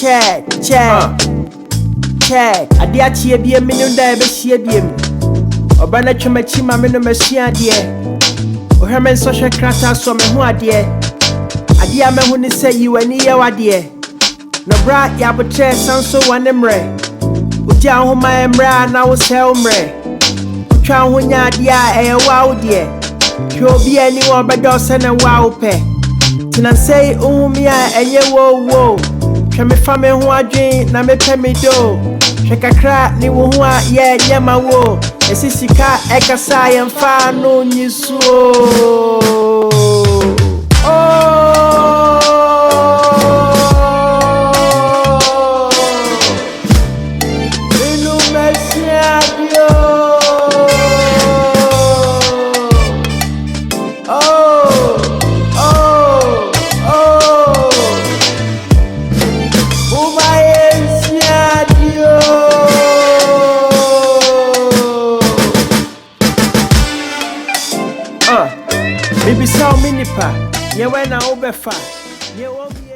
Check. Adeɛ achie bie me no da be hie bie mu. Oba na twemachi ma me no masua adeɛ. Ohwe me nso hwe krata so me ho adeɛ. Adeɛ a me ho ne sɛ yi wani ye wadeɛ. No bra ya botre sanso wane mre. Uti ahoma emra na wo sɛ umre. Twa ho nya adeɛ a ɛyɛ wa deɛ. Hwe obi ani wo bɛdɔ sɛ na wa wo pɛ. Tina say mi a enye wo. Hwe me fa me ho adwen na me pɛ me do. Hwe kakra ni wo ho a ye nyama wo. Esi sika ekasa ye mfa no nyisuo. Maybe so many pa, ye when I overfast, ye won't be.